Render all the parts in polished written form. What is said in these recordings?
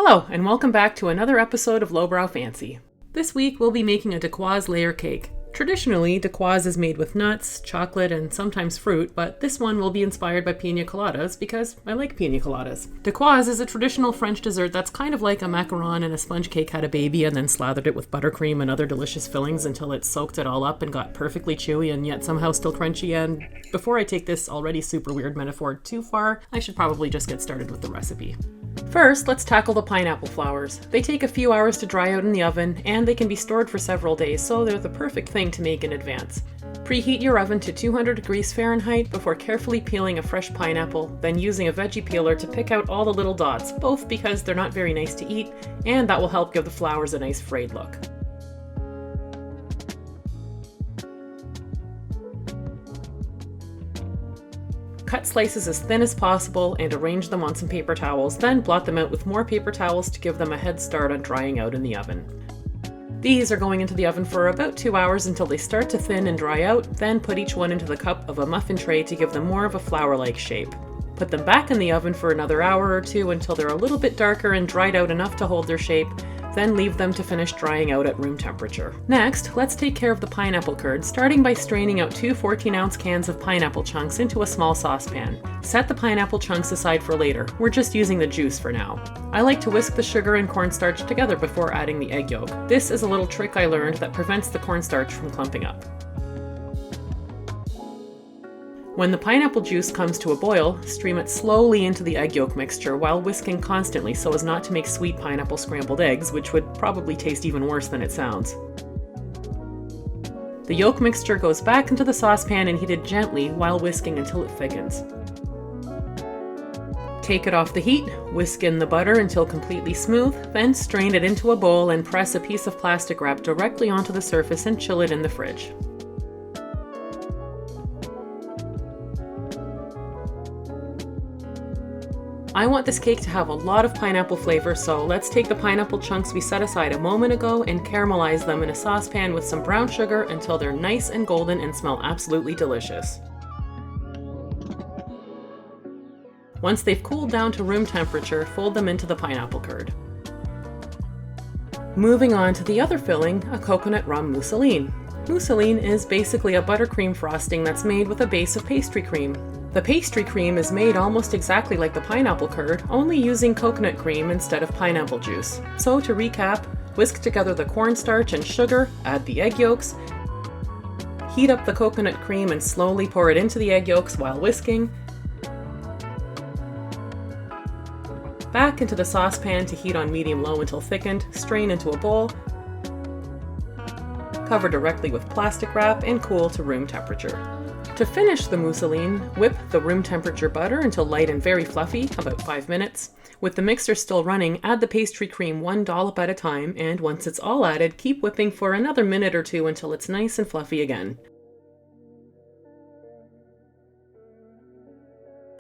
Hello, and welcome back to another episode of Lowbrow Fancy. This week we'll be making a Dacquoise layer cake. Traditionally, Dacquoise is made with nuts, chocolate, and sometimes fruit, but this one will be inspired by Piña Coladas because I like Piña Coladas. Dacquoise is a traditional French dessert that's kind of like a macaron and a sponge cake had a baby and then slathered it with buttercream and other delicious fillings until it soaked it all up and got perfectly chewy and yet somehow still crunchy. And before I take this already super weird metaphor too far, I should probably just get started with the recipe. First, let's tackle the pineapple flowers. They take a few hours to dry out in the oven, and they can be stored for several days, so they're the perfect thing to make in advance. Preheat your oven to 200 degrees Fahrenheit before carefully peeling a fresh pineapple, then using a veggie peeler to pick out all the little dots, both because they're not very nice to eat, and that will help give the flowers a nice frayed look. Cut slices as thin as possible and arrange them on some paper towels, then blot them out with more paper towels to give them a head start on drying out in the oven. These are going into the oven for about 2 hours until they start to thin and dry out, then put each one into the cup of a muffin tray to give them more of a flower-like shape. Put them back in the oven for another hour or two until they're a little bit darker and dried out enough to hold their shape, then leave them to finish drying out at room temperature. Next, let's take care of the pineapple curd, starting by straining out 2 14-ounce cans of pineapple chunks into a small saucepan. Set the pineapple chunks aside for later. We're just using the juice for now. I like to whisk the sugar and cornstarch together before adding the egg yolk. This is a little trick I learned that prevents the cornstarch from clumping up. When the pineapple juice comes to a boil, stream it slowly into the egg yolk mixture while whisking constantly so as not to make sweet pineapple scrambled eggs, which would probably taste even worse than it sounds. The yolk mixture goes back into the saucepan and heated gently while whisking until it thickens. Take it off the heat, whisk in the butter until completely smooth, then strain it into a bowl and press a piece of plastic wrap directly onto the surface and chill it in the fridge. I want this cake to have a lot of pineapple flavor, so let's take the pineapple chunks we set aside a moment ago and caramelize them in a saucepan with some brown sugar until they're nice and golden and smell absolutely delicious. Once they've cooled down to room temperature, fold them into the pineapple curd. Moving on to the other filling, a coconut rum mousseline. Mousseline is basically a buttercream frosting that's made with a base of pastry cream. The pastry cream is made almost exactly like the pineapple curd, only using coconut cream instead of pineapple juice. So to recap, whisk together the cornstarch and sugar, add the egg yolks, heat up the coconut cream and slowly pour it into the egg yolks while whisking, back into the saucepan to heat on medium-low until thickened, strain into a bowl, cover directly with plastic wrap, and cool to room temperature. To finish the mousseline, whip the room temperature butter until light and very fluffy, about 5 minutes. With the mixer still running, add the pastry cream 1 dollop at a time, and once it's all added, keep whipping for another minute or two until it's nice and fluffy again.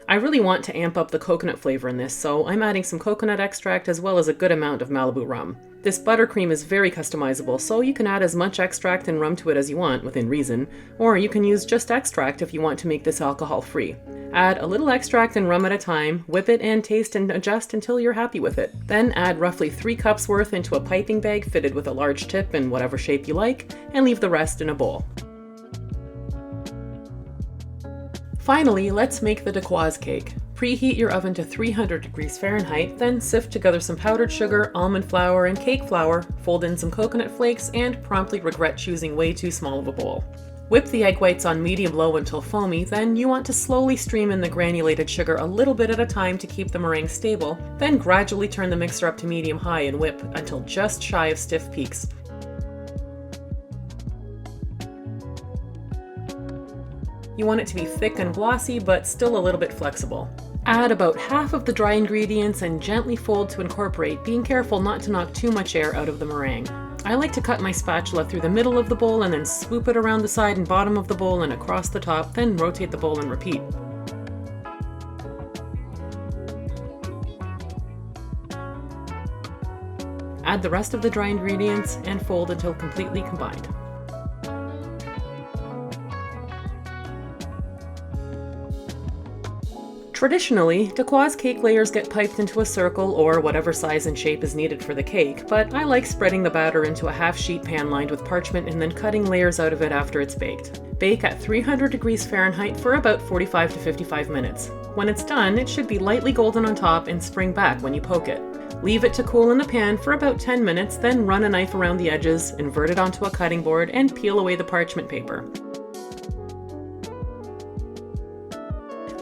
I really want to amp up the coconut flavor in this, so I'm adding some coconut extract as well as a good amount of Malibu rum. This buttercream is very customizable, so you can add as much extract and rum to it as you want, within reason, or you can use just extract if you want to make this alcohol-free. Add a little extract and rum at a time, whip it and taste and adjust until you're happy with it. Then add roughly 3 cups worth into a piping bag fitted with a large tip in whatever shape you like, and leave the rest in a bowl. Finally, let's make the Dacquoise cake. Preheat your oven to 300 degrees Fahrenheit, then sift together some powdered sugar, almond flour, and cake flour, fold in some coconut flakes, and promptly regret choosing way too small of a bowl. Whip the egg whites on medium-low until foamy, then you want to slowly stream in the granulated sugar a little bit at a time to keep the meringue stable, then gradually turn the mixer up to medium-high and whip until just shy of stiff peaks. You want it to be thick and glossy, but still a little bit flexible. Add about half of the dry ingredients and gently fold to incorporate, being careful not to knock too much air out of the meringue. I like to cut my spatula through the middle of the bowl and then swoop it around the side and bottom of the bowl and across the top, then rotate the bowl and repeat. Add the rest of the dry ingredients and fold until completely combined. Traditionally, Dacquoise cake layers get piped into a circle or whatever size and shape is needed for the cake, but I like spreading the batter into a half-sheet pan lined with parchment and then cutting layers out of it after it's baked. Bake at 300 degrees Fahrenheit for about 45 to 55 minutes. When it's done, it should be lightly golden on top and spring back when you poke it. Leave it to cool in the pan for about 10 minutes, then run a knife around the edges, invert it onto a cutting board, and peel away the parchment paper.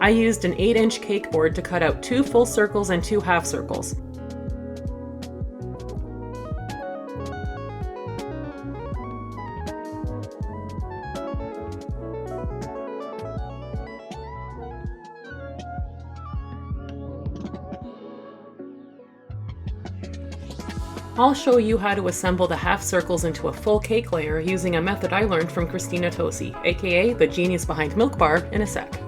I used an 8-inch cake board to cut out 2 full circles and 2 half circles. I'll show you how to assemble the half circles into a full cake layer using a method I learned from Christina Tosi, aka the genius behind Milk Bar, in a sec.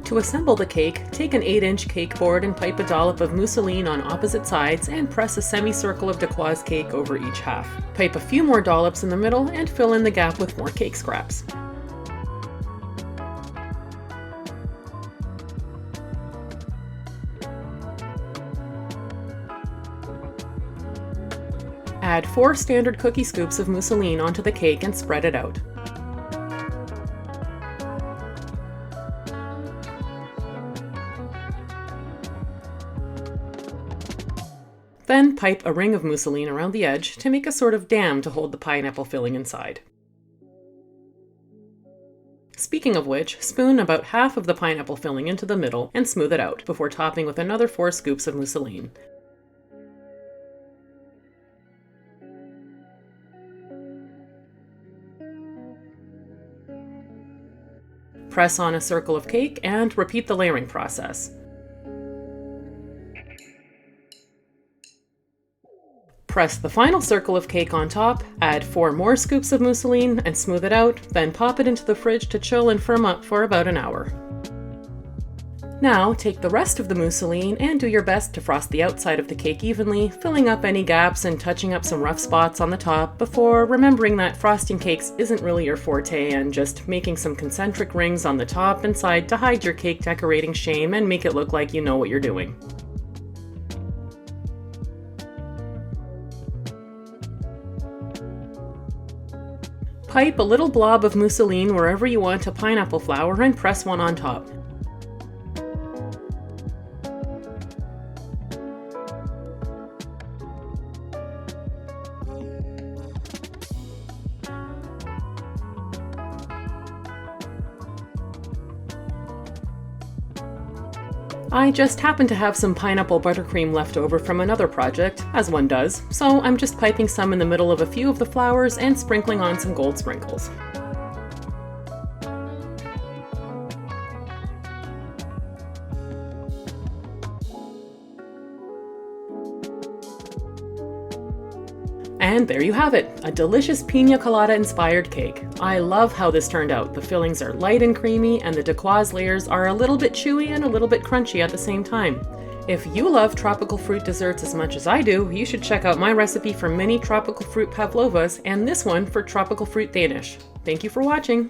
To assemble the cake, take an 8-inch cake board and pipe a dollop of mousseline on opposite sides and press a semicircle of Dacquoise cake over each half. Pipe a few more dollops in the middle and fill in the gap with more cake scraps. Add 4 standard cookie scoops of mousseline onto the cake and spread it out. Then pipe a ring of mousseline around the edge to make a sort of dam to hold the pineapple filling inside. Speaking of which, spoon about half of the pineapple filling into the middle and smooth it out before topping with another 4 scoops of mousseline. Press on a circle of cake and repeat the layering process. Press the final circle of cake on top, add 4 more scoops of mousseline and smooth it out, then pop it into the fridge to chill and firm up for about an hour. Now take the rest of the mousseline and do your best to frost the outside of the cake evenly, filling up any gaps and touching up some rough spots on the top before remembering that frosting cakes isn't really your forte and just making some concentric rings on the top and side to hide your cake decorating shame and make it look like you know what you're doing. Pipe a little blob of mousseline wherever you want a pineapple flower and press one on top. I just happen to have some pineapple buttercream left over from another project, as one does, so I'm just piping some in the middle of a few of the flowers and sprinkling on some gold sprinkles. And there you have it, a delicious Piña Colada-inspired cake. I love how this turned out. The fillings are light and creamy, and the Dacquoise layers are a little bit chewy and a little bit crunchy at the same time. If you love tropical fruit desserts as much as I do, you should check out my recipe for mini tropical fruit pavlovas and this one for tropical fruit Danish. Thank you for watching.